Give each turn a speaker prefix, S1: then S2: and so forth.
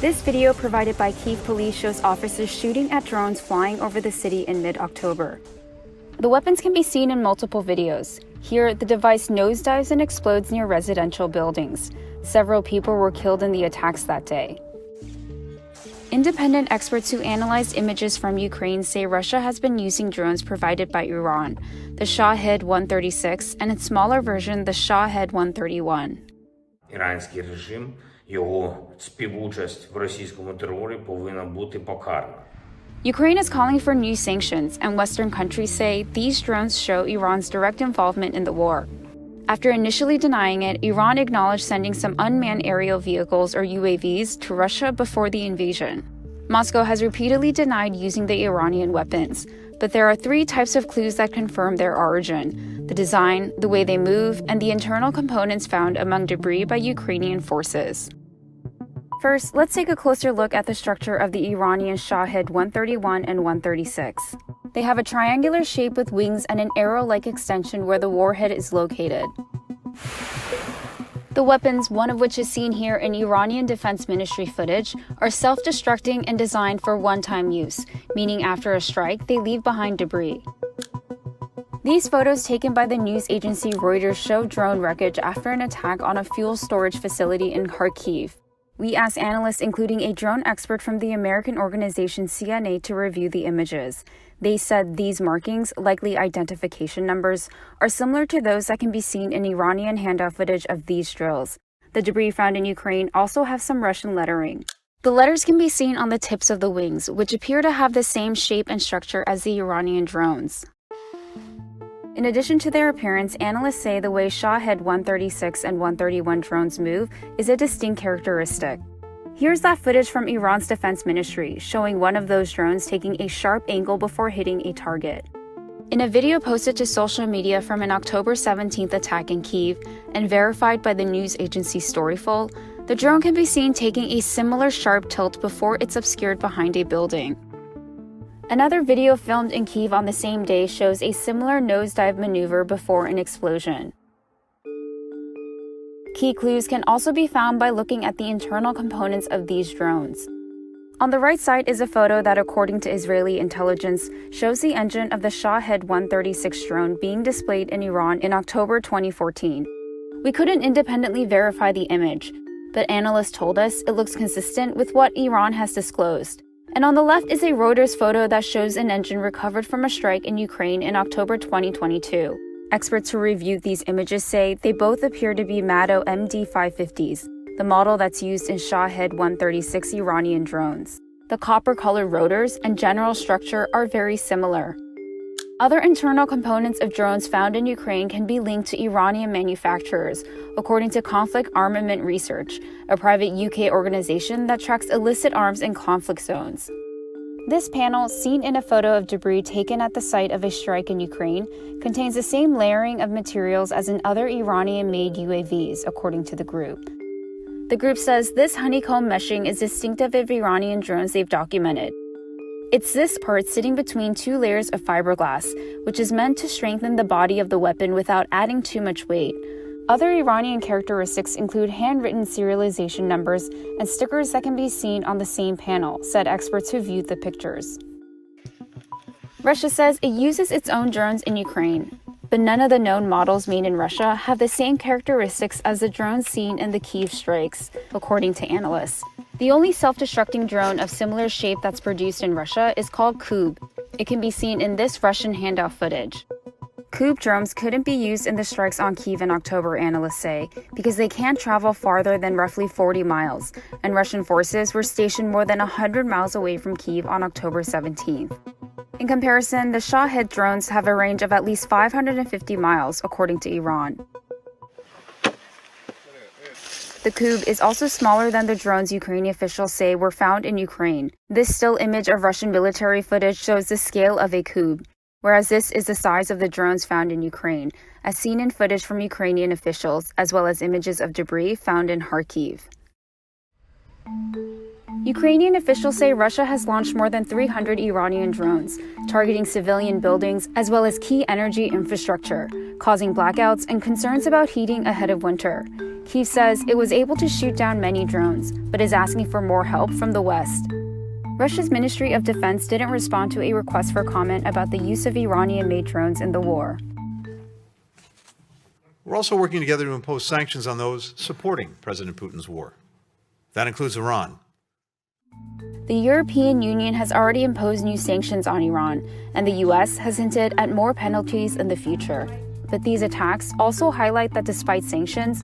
S1: This video provided by Kyiv police shows officers shooting at drones flying over the city in mid-October. The weapons can be seen in multiple videos. Here, the device nosedives and explodes near residential buildings. Several people were killed in the attacks that day. Independent experts who analyzed images from Ukraine say Russia has been using drones provided by Iran, the Shahed-136, and its smaller version, the Shahed-131.
S2: Іранський режим, його співучасть в російському терорі повинна бути покарана.
S1: Ukraine is calling for new sanctions, and Western countries say these drones show Iran's direct involvement in the war. After initially denying it, Iran acknowledged sending some unmanned aerial vehicles, or UAVs, to Russia before the invasion. Moscow has repeatedly denied using the Iranian weapons, but there are three types of clues that confirm their origin: the design, the way they move, and the internal components found among debris by Ukrainian forces. First, let's take a closer look at the structure of the Iranian Shahed-131 and 136. They have a triangular shape with wings and an arrow-like extension where the warhead is located. The weapons, one of which is seen here in Iranian Defense Ministry footage, are self-destructing and designed for one-time use, meaning after a strike, they leave behind debris. These photos taken by the news agency Reuters show drone wreckage after an attack on a fuel storage facility in Kharkiv. We asked analysts, including a drone expert from the American organization CNA, to review the images. They said these markings, likely identification numbers, are similar to those that can be seen in Iranian handout footage of these drills. The debris found in Ukraine also have some Russian lettering. The letters can be seen on the tips of the wings, which appear to have the same shape and structure as the Iranian drones. In addition to their appearance, analysts say the way Shahed-136 and 131 drones move is a distinct characteristic. Here's that footage from Iran's defense ministry, showing one of those drones taking a sharp angle before hitting a target. In a video posted to social media from an October 17th attack in Kyiv and verified by the news agency Storyful, the drone can be seen taking a similar sharp tilt before it's obscured behind a building. Another video filmed in Kyiv on the same day shows a similar nosedive maneuver before an explosion. Key clues can also be found by looking at the internal components of these drones. On the right side is a photo that, according to Israeli intelligence, shows the engine of the Shahed-136 drone being displayed in Iran in October 2014. We couldn't independently verify the image, but analysts told us it looks consistent with what Iran has disclosed. And on the left is a Reuters photo that shows an engine recovered from a strike in Ukraine in October 2022. Experts who reviewed these images say they both appear to be Mado MD-550s, the model that's used in Shahed-136 Iranian drones. The copper-colored rotors and general structure are very similar. Other internal components of drones found in Ukraine can be linked to Iranian manufacturers, according to Conflict Armament Research, a private UK organization that tracks illicit arms in conflict zones. This panel, seen in a photo of debris taken at the site of a strike in Ukraine, contains the same layering of materials as in other Iranian-made UAVs, according to the group. The group says this honeycomb meshing is distinctive of Iranian drones they've documented. It's this part sitting between two layers of fiberglass, which is meant to strengthen the body of the weapon without adding too much weight. Other Iranian characteristics include handwritten serialization numbers and stickers that can be seen on the same panel, said experts who viewed the pictures. Russia says it uses its own drones in Ukraine, but none of the known models made in Russia have the same characteristics as the drones seen in the Kyiv strikes, according to analysts. The only self-destructing drone of similar shape that's produced in Russia is called Kub. It can be seen in this Russian handout footage. Kub drones couldn't be used in the strikes on Kyiv in October, analysts say, because they can't travel farther than roughly 40 miles, and Russian forces were stationed more than 100 miles away from Kyiv on October 17th. In comparison, the Shahed drones have a range of at least 550 miles, according to Iran. The Kub is also smaller than the drones Ukrainian officials say were found in Ukraine. This still image of Russian military footage shows the scale of a Kub, whereas this is the size of the drones found in Ukraine, as seen in footage from Ukrainian officials, as well as images of debris found in Kharkiv. Ukrainian officials say Russia has launched more than 300 Iranian drones, targeting civilian buildings as well as key energy infrastructure, causing blackouts and concerns about heating ahead of winter. Kyiv says it was able to shoot down many drones, but is asking for more help from the West. Russia's Ministry of Defense didn't respond to a request for comment about the use of Iranian-made drones in the war.
S3: We're also working together to impose sanctions on those supporting President Putin's war. That includes Iran.
S1: The European Union has already imposed new sanctions on Iran, and the US has hinted at more penalties in the future. But these attacks also highlight that despite sanctions,